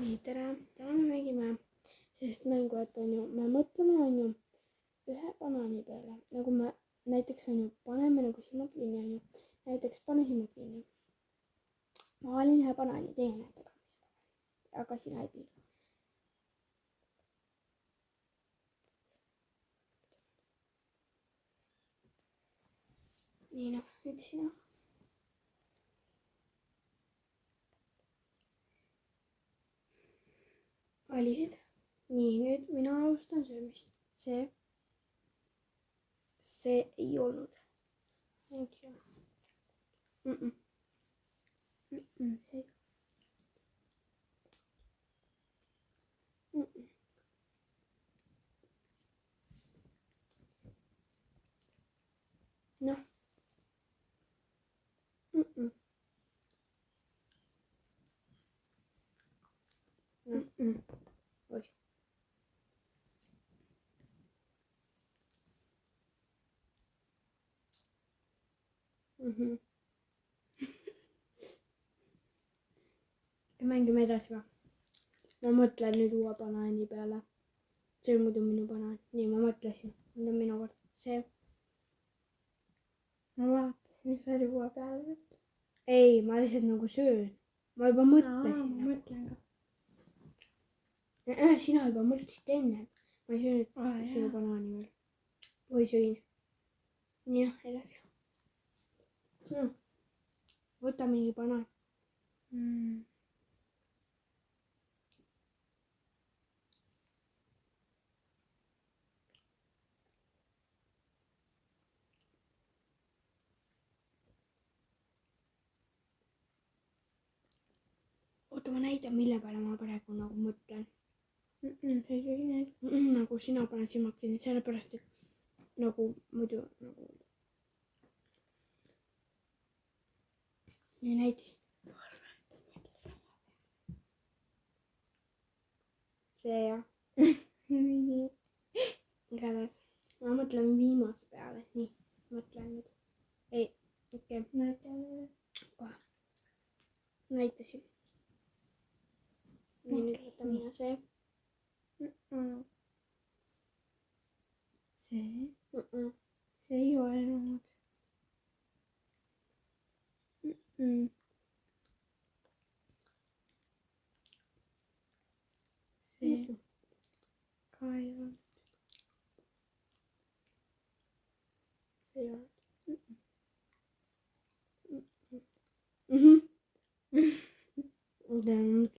nii, tere, täna me mängime sellist mängu, et on ju, me mõtleme, on ju, ühe banaani peale, nagu me näiteks on ju, paneme nagu silmad kinni, on ju, näiteks pane silmad kinni. ma valin ühe banaani, teie näete ka, mis banaani, aga sina ei piirdu. nii noh, nüüd sina. valisid. nii, nüüd mina alustan söömist. see ei olnud. see noh. Oih. mängime edasi või? ma mõtlen nüüd uue banaani peale. see on muidu minu banaan. nii, ma mõtlesin. nüüd on minu kord. see. ma vaatasin, mis oli uue peale. ei, ma lihtsalt nagu söön. ma juba mõtlesin. ma mõtlen ka. sina juba mõtlesid enne. ma ei söönud sinu banaani veel. või sõin. nii, edasi. võta mingi banaan. oota, ma näitan, mille peale ma praegu nagu mõtlen. nagu sina paned silmad kinni, sellepärast et nagu muidu nagu. nii näitas. see jah. igatahes ma mõtlen viimase peale, nii mõtlen nüüd. ei, okei. kohe. näitasin. nii, nüüd võtan mina see. see ei olnud. see ka ei olnud.